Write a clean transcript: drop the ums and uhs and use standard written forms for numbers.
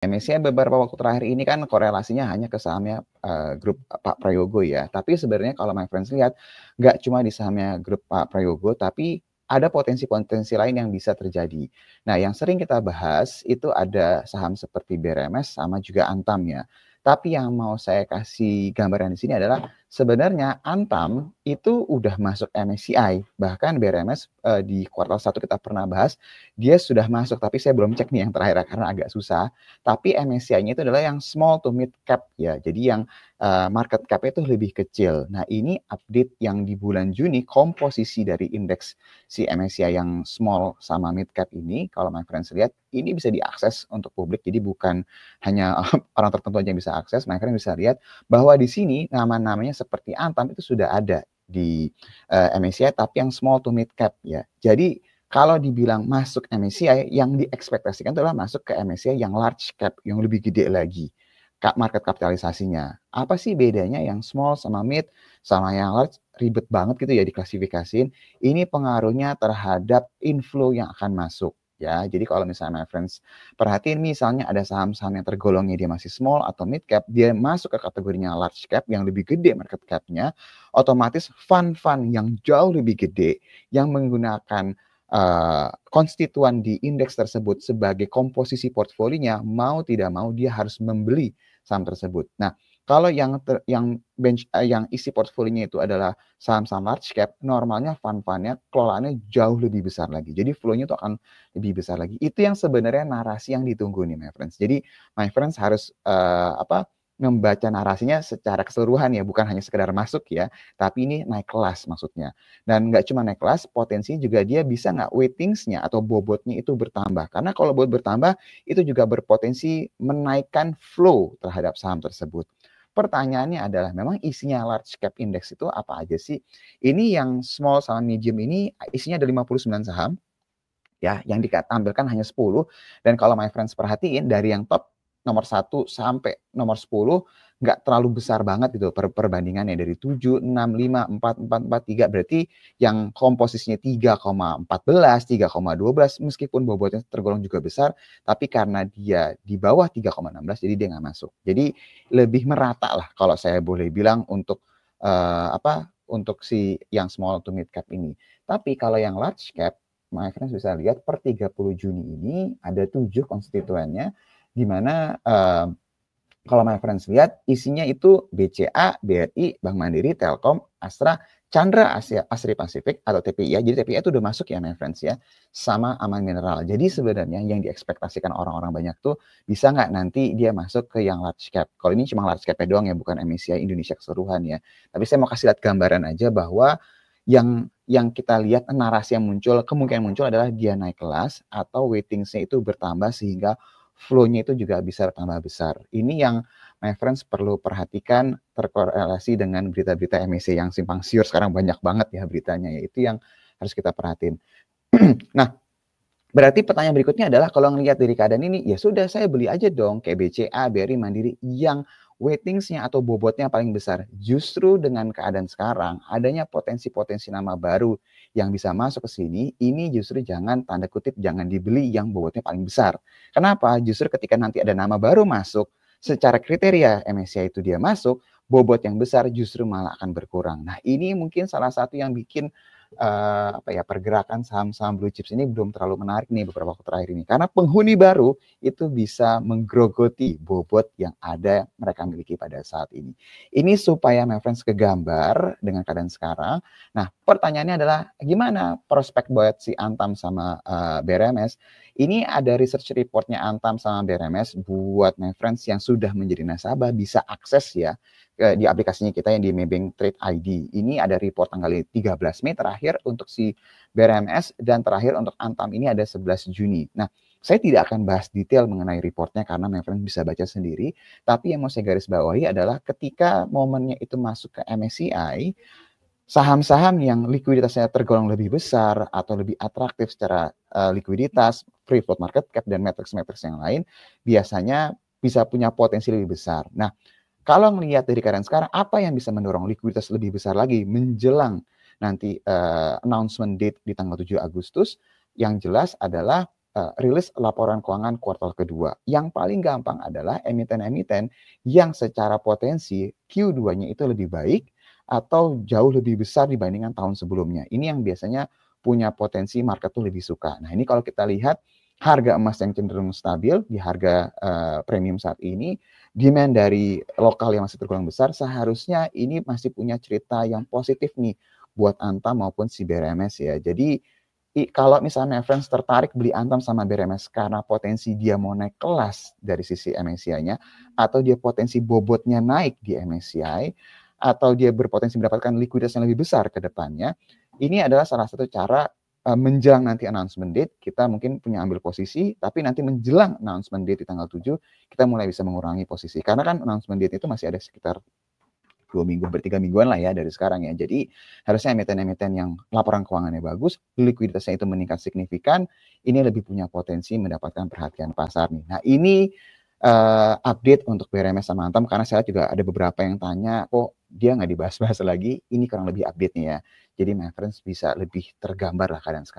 MSCI beberapa waktu terakhir ini kan korelasinya hanya ke sahamnya grup Pak Prayogo ya. Tapi sebenarnya kalau my friends lihat, nggak cuma di sahamnya grup Pak Prayogo, tapi ada potensi-potensi lain yang bisa terjadi. Nah, yang sering kita bahas itu ada saham seperti BRMS sama juga Antam ya. Tapi yang mau saya kasih gambaran di sini adalah sebenarnya Antam itu udah masuk MSCI. Bahkan BRMS di kuartal 1 kita pernah bahas, dia sudah masuk, tapi saya belum cek nih yang terakhir karena agak susah. Tapi MSCI-nya itu adalah yang small to mid cap ya. Jadi yang market cap-nya itu lebih kecil. Nah, ini update yang di bulan Juni komposisi dari indeks si MSCI yang small sama mid cap ini, kalau my friends lihat, ini bisa diakses untuk publik. Jadi bukan hanya orang tertentu aja yang bisa akses. My friends bisa lihat bahwa di sini nama-namanya seperti Antam itu sudah ada di MSCI, tapi yang small to mid cap ya. Jadi kalau dibilang masuk MSCI, yang diekspektasikan adalah masuk ke MSCI yang large cap, yang lebih gede lagi market kapitalisasinya. Apa sih bedanya yang small sama mid sama yang large? Ribet banget gitu ya diklasifikasiin. Ini pengaruhnya terhadap inflow yang akan masuk ya. Jadi kalau misalnya my friends perhatiin misalnya ada saham-saham yang tergolongnya dia masih small atau mid cap, dia masuk ke kategorinya large cap yang lebih gede market cap-nya, otomatis fund-fund yang jauh lebih gede yang menggunakan konstituen di indeks tersebut sebagai komposisi portfolinya, mau tidak mau dia harus membeli saham tersebut. Nah, kalau yang isi portfolinya itu adalah saham-saham large cap, normalnya fund-fundnya kelolaannya jauh lebih besar lagi. Jadi flow-nya itu akan lebih besar lagi. Itu yang sebenarnya narasi yang ditunggu nih, my friends. Jadi my friends harus membaca narasinya secara keseluruhan ya, bukan hanya sekedar masuk ya, tapi ini naik kelas maksudnya. Dan nggak cuma naik kelas, potensi juga dia bisa nggak weightingsnya atau bobotnya itu bertambah. Karena kalau bobot bertambah, itu juga berpotensi menaikkan flow terhadap saham tersebut. Pertanyaannya adalah memang isinya large cap index itu apa aja sih? Ini yang small sama medium ini isinya ada 59 saham ya, yang ditampilkan hanya 10. Dan kalau my friends perhatiin dari yang top nomor 1 sampai nomor 10 nggak terlalu besar banget gitu perbandingannya dari 7, 6, 5, 4, 4, 4, 3. Berarti yang komposisinya 3,14, 3,12 meskipun bobotnya tergolong juga besar, tapi karena dia di bawah 3,16 jadi dia nggak masuk. Jadi lebih merata lah kalau saya boleh bilang untuk untuk si yang small to mid cap ini. Tapi kalau yang large cap, my friends bisa lihat per 30 Juni ini ada 7 konstituennya, di mana kalau my friends lihat isinya itu BCA, BRI, Bank Mandiri, Telkom, Astra, Chandra, Asri Pasifik atau TPI ya. Jadi TPI itu udah masuk ya my friends ya, sama Aman Mineral. Jadi sebenarnya yang diekspektasikan orang-orang banyak tuh bisa nggak nanti dia masuk ke yang large cap. Kalau ini cuma large cap-nya doang ya, bukan MSCI Indonesia keseluruhan ya. Tapi saya mau kasih lihat gambaran aja bahwa yang kita lihat narasi yang muncul, kemungkinan muncul adalah dia naik kelas atau weightingsnya itu bertambah sehingga flow-nya itu juga bisa bertambah besar. Ini yang my friends perlu perhatikan terkorelasi dengan berita-berita MSCI yang simpang siur sekarang banyak banget ya beritanya ya. Itu yang harus kita perhatiin. Nah, berarti pertanyaan berikutnya adalah kalau ngelihat dari keadaan ini, ya sudah saya beli aja dong kayak BCA, BRI, Mandiri yang weightingsnya atau bobotnya paling besar. Justru dengan keadaan sekarang, adanya potensi-potensi nama baru yang bisa masuk ke sini, ini justru jangan tanda kutip jangan dibeli yang bobotnya paling besar. Kenapa? Justru ketika nanti ada nama baru masuk, secara kriteria MSCI itu dia masuk, bobot yang besar justru malah akan berkurang. Nah, ini mungkin salah satu yang bikin pergerakan saham-saham blue chips ini belum terlalu menarik nih beberapa waktu terakhir ini. Karena penghuni baru itu bisa menggerogoti bobot yang ada mereka miliki pada saat ini. Ini supaya my friends kegambar dengan keadaan sekarang. Nah, pertanyaannya adalah gimana prospek buat si Antam sama BRMS? Ini ada research reportnya Antam sama BRMS buat my friends yang sudah menjadi nasabah bisa akses ya di aplikasinya kita yang di Maybank Trade ID. Ini ada report tanggal 13 Mei terakhir untuk si BRMS dan terakhir untuk Antam ini ada 11 Juni. Nah, saya tidak akan bahas detail mengenai reportnya karena my friend bisa baca sendiri. Tapi yang mau saya garis bawahi adalah ketika momennya itu masuk ke MSCI, saham-saham yang likuiditasnya tergolong lebih besar atau lebih atraktif secara likuiditas, free float market cap, dan matrix-matrix yang lain, biasanya bisa punya potensi lebih besar. Nah, kalau melihat dari keadaan sekarang, apa yang bisa mendorong likuiditas lebih besar lagi menjelang nanti announcement date di tanggal 7 Agustus? Yang jelas adalah rilis laporan keuangan kuartal kedua. Yang paling gampang adalah emiten-emiten yang secara potensi Q2-nya itu lebih baik atau jauh lebih besar dibandingkan tahun sebelumnya. Ini yang biasanya punya potensi market tuh lebih suka. Nah, ini kalau kita lihat harga emas yang cenderung stabil di harga premium saat ini, demand dari lokal yang masih tergolong besar, seharusnya ini masih punya cerita yang positif nih buat Antam maupun si BRMS ya. Jadi kalau misalnya friends tertarik beli Antam sama BRMS karena potensi dia mau naik kelas dari sisi MSCI-nya, atau dia potensi bobotnya naik di MSCI, atau dia berpotensi mendapatkan likuiditas yang lebih besar ke depannya, ini adalah salah satu cara menjelang nanti announcement date, kita mungkin punya ambil posisi, tapi nanti menjelang announcement date di tanggal 7, kita mulai bisa mengurangi posisi. Karena kan announcement date itu masih ada sekitar 2 minggu, hampir 3 mingguan lah ya dari sekarang ya. Jadi harusnya emiten-emiten yang laporan keuangannya bagus, likuiditasnya itu meningkat signifikan, ini lebih punya potensi mendapatkan perhatian pasar nih. Nah ini update untuk BRMS sama Antam, karena saya juga ada beberapa yang tanya, kok dia nggak dibahas-bahas lagi, ini kurang lebih update nya ya. Jadi my friends bisa lebih tergambar lah keadaan sekarang.